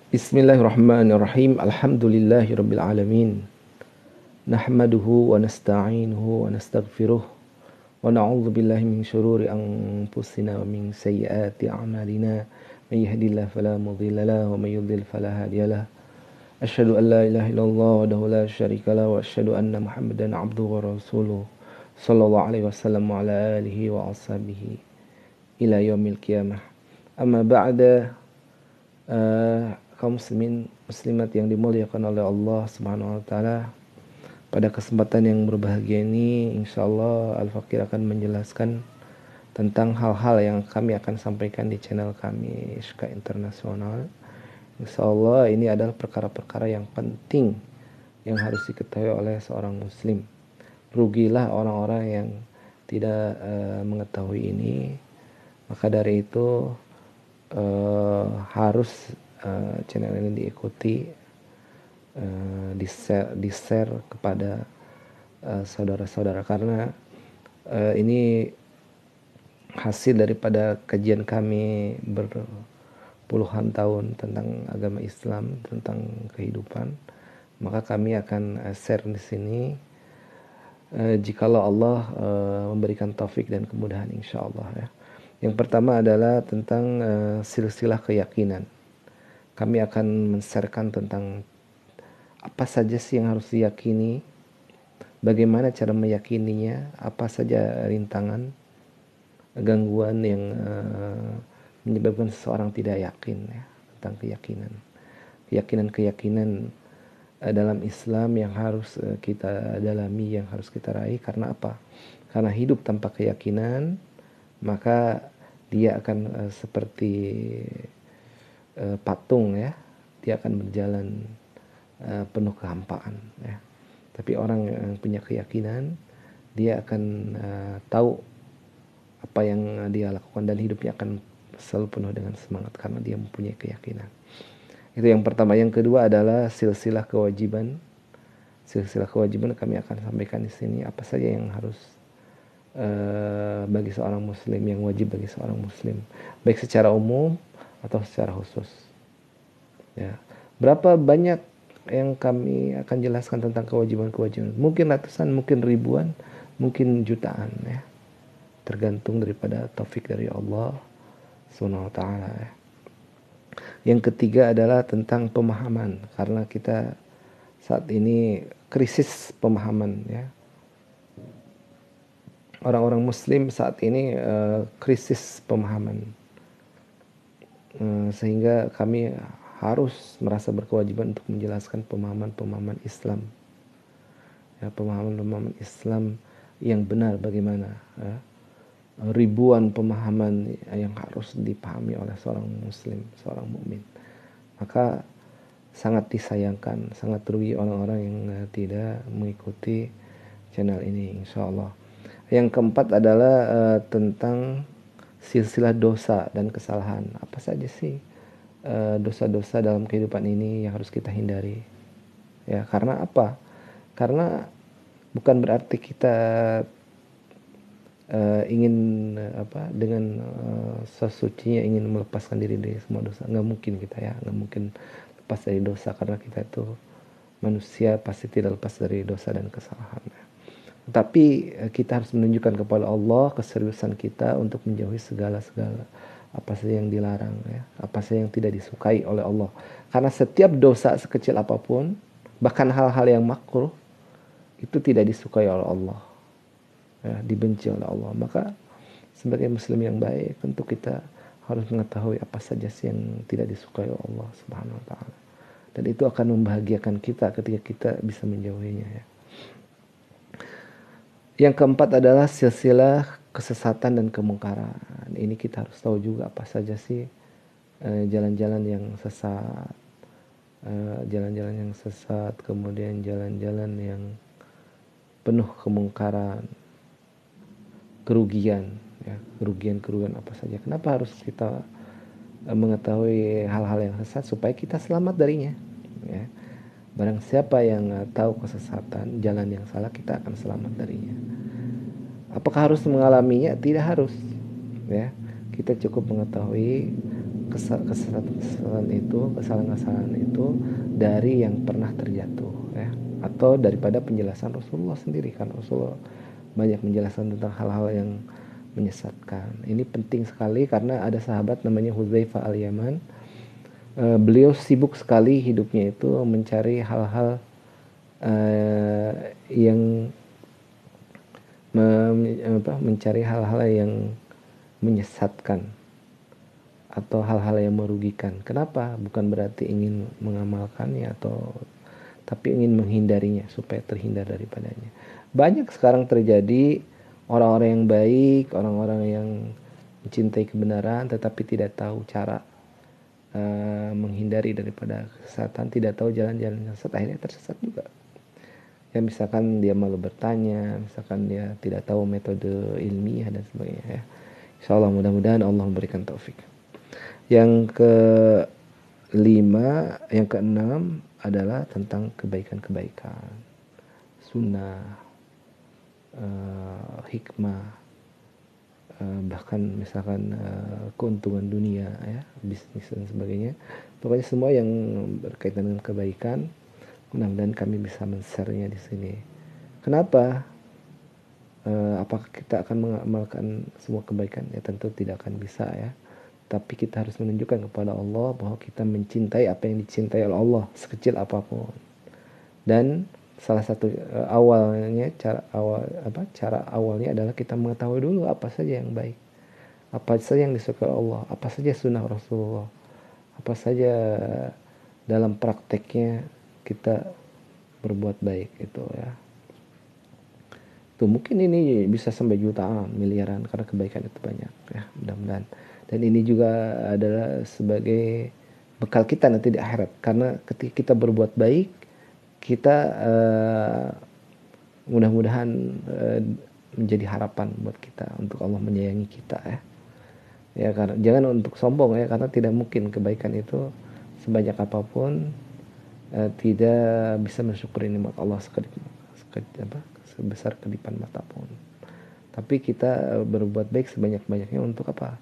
Bismillahirrahmanirrahim. Alhamdulillahirabbil alamin. Nahmaduhu wa nasta'inuhu wa nastaghfiruh wa na'udzu billahi min syururi anfusina wa min sayyiati a'malina. May yahdihillahu fala mudilla lahu wa may yudlil fala hadiyalah. Asyhadu an la ilaha illallah wahdahu la syarika lahu wa asyhadu anna Muhammadan 'abduhu wa rasuluh. Shallallahu alaihi wasallam wa ala alihi wa ashabihi ila yaumil qiyamah. Amma ba'da. Kaum muslimin muslimat yang dimuliakan oleh Allah Subhanahu wa taala. Pada kesempatan yang berbahagia ini insyaallah Al-Fakir akan menjelaskan tentang hal-hal yang kami akan sampaikan di channel kami Ishqa Internasional. Insyaallah ini adalah perkara-perkara yang penting yang harus diketahui oleh seorang muslim. Rugilah orang-orang yang tidak mengetahui ini. Maka dari itu harus channel ini diikuti, di share kepada saudara-saudara, karena ini hasil daripada kajian kami berpuluhan tahun tentang agama Islam, tentang kehidupan. Maka kami akan share di sini jikalau Allah memberikan taufik dan kemudahan insyaallah ya. Yang pertama adalah tentang silsilah keyakinan. Kami akan men-sharekan tentang apa saja sih yang harus diyakini, bagaimana cara meyakininya, apa saja rintangan, gangguan yang menyebabkan seseorang tidak yakin ya, tentang keyakinan. Keyakinan-keyakinan dalam Islam yang harus kita dalami, yang harus kita raih. Karena apa? Karena hidup tanpa keyakinan, maka dia akan seperti patung ya, dia akan berjalan penuh kehampaan ya. Tapi orang yang punya keyakinan, dia akan tahu apa yang dia lakukan dan hidupnya akan selalu penuh dengan semangat karena dia mempunyai keyakinan. Itu yang pertama. Yang kedua adalah silsilah kewajiban. Silsilah kewajiban kami akan sampaikan di sini apa saja yang harus bagi seorang muslim, yang wajib bagi seorang muslim, baik secara umum atau secara khusus ya. Berapa banyak yang kami akan jelaskan tentang kewajiban-kewajiban, mungkin ratusan, mungkin ribuan, mungkin jutaan ya, tergantung daripada taufik dari Allah Subhanahu wa taala ya. Yang ketiga adalah tentang pemahaman, karena kita saat ini krisis pemahaman ya. Orang-orang muslim saat ini krisis pemahaman. Sehingga kami harus merasa berkewajiban untuk menjelaskan pemahaman-pemahaman Islam ya, pemahaman-pemahaman Islam yang benar bagaimana ya. Ribuan pemahaman yang harus dipahami oleh seorang muslim, seorang mukmin. Maka sangat disayangkan, sangat rugi orang-orang yang tidak mengikuti channel ini insyaallah. Yang keempat adalah tentang silsilah dosa dan kesalahan. Apa saja sih dosa-dosa dalam kehidupan ini yang harus kita hindari ya. Karena apa? Karena bukan berarti kita ingin dengan sesucinya ingin melepaskan diri dari semua dosa. Nggak mungkin kita ya, nggak mungkin lepas dari dosa, karena kita itu manusia pasti tidak lepas dari dosa dan kesalahan ya. Tapi kita harus menunjukkan kepada Allah keseriusan kita untuk menjauhi segala-segala apa saja yang dilarang ya, apa saja yang tidak disukai oleh Allah. Karena setiap dosa sekecil apapun, bahkan hal-hal yang makruh, itu tidak disukai oleh Allah ya, dibenci oleh Allah. Maka sebagai muslim yang baik, tentu kita harus mengetahui apa saja sih yang tidak disukai oleh Allah Subhanahu wa taala. Dan itu akan membahagiakan kita ketika kita bisa menjauhinya ya. Yang keempat adalah silsilah kesesatan dan kemungkaran. Ini kita harus tahu juga apa saja sih jalan-jalan yang sesat, kemudian jalan-jalan yang penuh kemungkaran, kerugian ya, kerugian apa saja. Kenapa harus kita mengetahui hal-hal yang sesat? Supaya kita selamat darinya ya. Barang siapa yang tahu kesesatan, jalan yang salah, kita akan selamat darinya. Apakah harus mengalaminya? Tidak harus ya. Kita cukup mengetahui kesalahan itu, kesalahan-kesalahan itu dari yang pernah terjatuh ya, atau daripada penjelasan Rasulullah sendiri, kan Rasulullah banyak menjelaskan tentang hal-hal yang menyesatkan. Ini penting sekali karena ada sahabat namanya Hudzaifah al-Yaman. Beliau sibuk sekali hidupnya itu mencari hal-hal yang mencari hal-hal yang menyesatkan atau hal-hal yang merugikan. Kenapa? Bukan berarti ingin mengamalkannya tapi ingin menghindarinya supaya terhindar daripadanya. Banyak sekarang terjadi orang-orang yang baik, orang-orang yang mencintai kebenaran tetapi tidak tahu cara menghindari daripada kesesatan, tidak tahu jalan-jalan yang sesat, akhirnya tersesat juga. Ya misalkan dia malu bertanya, misalkan dia tidak tahu metode ilmiah dan sebagainya ya. Insyaallah mudah-mudahan Allah memberikan taufik. Yang keenam adalah tentang kebaikan-kebaikan, sunnah, hikmah, bahkan misalkan keuntungan dunia ya, bisnis dan sebagainya. Pokoknya semua yang berkaitan dengan kebaikan, mudah-mudahan kami bisa men-share-nya di sini. Kenapa? Apakah kita akan mengamalkan semua kebaikan? Ya tentu tidak akan bisa ya. Tapi kita harus menunjukkan kepada Allah bahwa kita mencintai apa yang dicintai oleh Allah sekecil apapun. Dan salah satu cara awalnya adalah kita mengetahui dulu apa saja yang baik, apa saja yang disukai Allah, apa saja sunnah Rasulullah, apa saja dalam prakteknya kita berbuat baik itu ya. Tuh mungkin ini bisa sampai jutaan, miliaran karena kebaikan itu banyak ya, mudah-mudahan. Dan ini juga adalah sebagai bekal kita nanti di akhirat, karena ketika kita berbuat baik, kita mudah-mudahan menjadi harapan buat kita untuk Allah menyayangi kita ya. Ya karena jangan untuk sombong ya, karena tidak mungkin kebaikan itu sebanyak apapun tidak bisa mensyukuri nikmat Allah sebesar kedipan mata pun. Tapi kita berbuat baik sebanyak-banyaknya untuk apa?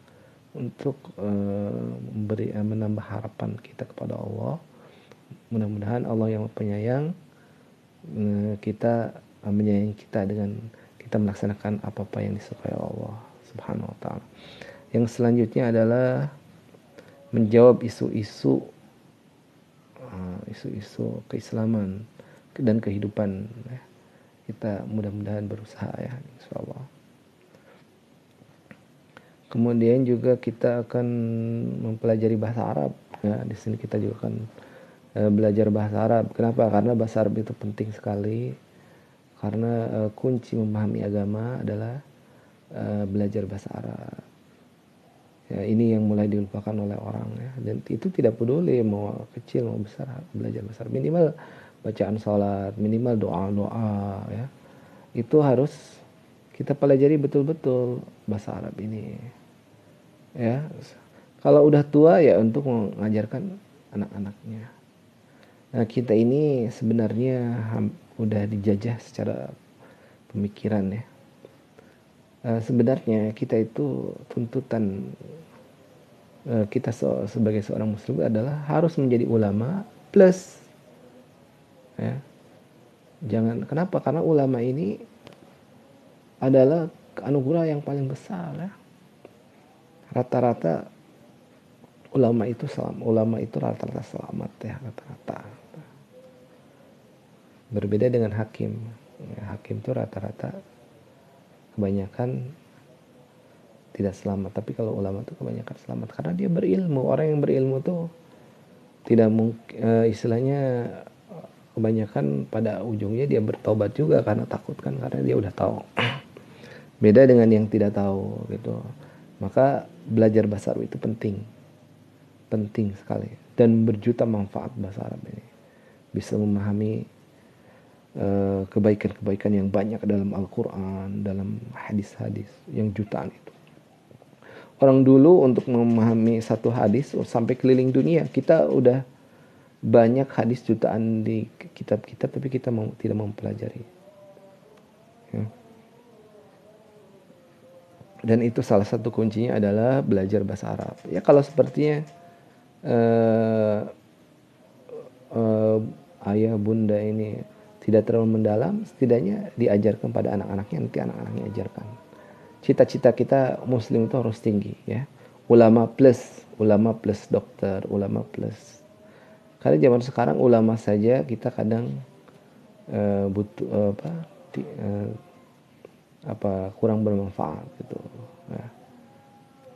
Untuk menambah harapan kita kepada Allah. Mudah-mudahan Allah yang penyayang kita menyayangi kita dengan kita melaksanakan apa-apa yang disukai Allah Subhanahu wa taala. Yang selanjutnya adalah menjawab isu-isu keislaman dan kehidupan ya. Kita mudah-mudahan berusaha ya, insyaallah. Kemudian juga kita akan mempelajari bahasa Arab ya. Di sini kita juga akan belajar bahasa Arab. Kenapa? Karena bahasa Arab itu penting sekali. Karena kunci memahami agama adalah belajar bahasa Arab. Ya, ini yang mulai dilupakan oleh orang ya. Dan itu tidak peduli mau kecil mau besar, belajar bahasa Arab. Minimal bacaan salat, minimal doa-doa ya. Itu harus kita pelajari betul-betul bahasa Arab ini. Ya. Kalau udah tua ya untuk mengajarkan anak-anaknya. Nah, kita ini sebenarnya udah dijajah secara pemikiran ya. Sebenarnya kita itu tuntutan kita sebagai seorang muslim adalah harus menjadi ulama plus ya. Kenapa? Karena ulama ini adalah anugerah yang paling besar ya. Rata-rata ulama itu rata-rata selamat ya, rata-rata. Berbeda dengan hakim. Ya, hakim itu rata-rata kebanyakan tidak selamat, tapi kalau ulama itu kebanyakan selamat karena dia berilmu. Orang yang berilmu tuh tidak mungkin istilahnya kebanyakan pada ujungnya dia bertobat juga karena takut kan, karena dia udah tahu. Beda dengan yang tidak tahu gitu. Maka belajar bahasa Arab itu penting sekali dan berjuta manfaat bahasa Arab ini. Bisa memahami kebaikan-kebaikan yang banyak dalam Al-Quran, dalam hadis-hadis yang jutaan itu. Orang dulu untuk memahami satu hadis sampai keliling dunia, kita udah banyak hadis jutaan di kitab-kitab, tapi kita tidak mempelajari. Ya. Dan itu salah satu kuncinya adalah belajar bahasa Arab. Ya kalau sepertinya eh, ayah bunda ini tidak terlalu mendalam, setidaknya diajarkan pada anak-anaknya, nanti anak-anaknya ajarkan. Cita-cita kita muslim itu harus tinggi ya. Ulama plus dokter, ulama plus. Karena zaman sekarang ulama saja kita kadang butuh kurang bermanfaat gitu. Nah,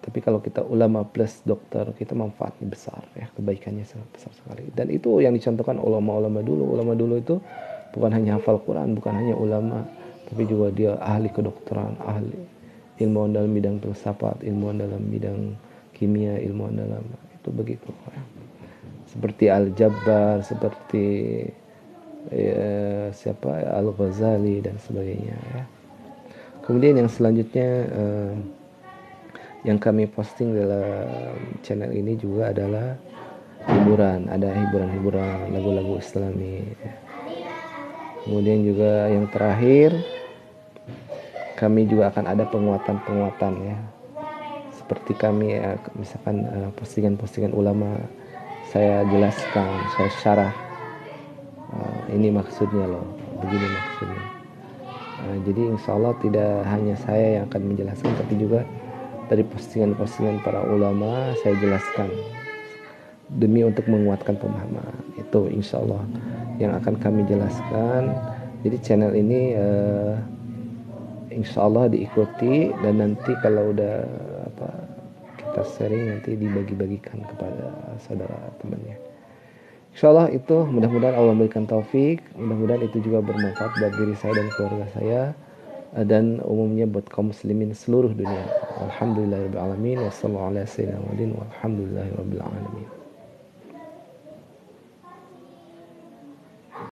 tapi kalau kita ulama plus dokter, kita manfaatnya besar ya, kebaikannya sangat besar sekali. Dan itu yang dicontohkan ulama-ulama dulu. Ulama dulu itu bukan hanya hafal Quran, bukan hanya ulama, tapi juga dia ahli kedokteran, ahli ilmuwan dalam bidang filsafat, ilmuwan dalam bidang kimia, ilmuwan dalam itu begitu ya. Seperti Al-Jabbar, seperti Al-Ghazali dan sebagainya ya. Kemudian yang selanjutnya yang kami posting dalam channel ini juga adalah hiburan, ada hiburan-hiburan lagu-lagu Islami. Kemudian juga yang terakhir kami juga akan ada penguatan-penguatan ya. Seperti kami misalkan postingan-postingan ulama, saya jelaskan, saya syarah ini maksudnya loh, begini maksudnya. Jadi insya Allah tidak hanya saya yang akan menjelaskan, tapi juga dari postingan-postingan para ulama saya jelaskan demi untuk menguatkan pemahaman. Itu insya Allah yang akan kami jelaskan. Jadi channel ini insya Allah diikuti, dan nanti kalau udah kita sharing nanti dibagi-bagikan kepada saudara temannya. Insya Allah itu, mudah-mudahan Allah memberikan taufik, mudah-mudahan itu juga bermanfaat buat diri saya dan keluarga saya, dan umumnya buat kaum muslimin seluruh dunia. Alhamdulillahirabbil alamin, wassalamualaikum warahmatullahi wabarakatuh.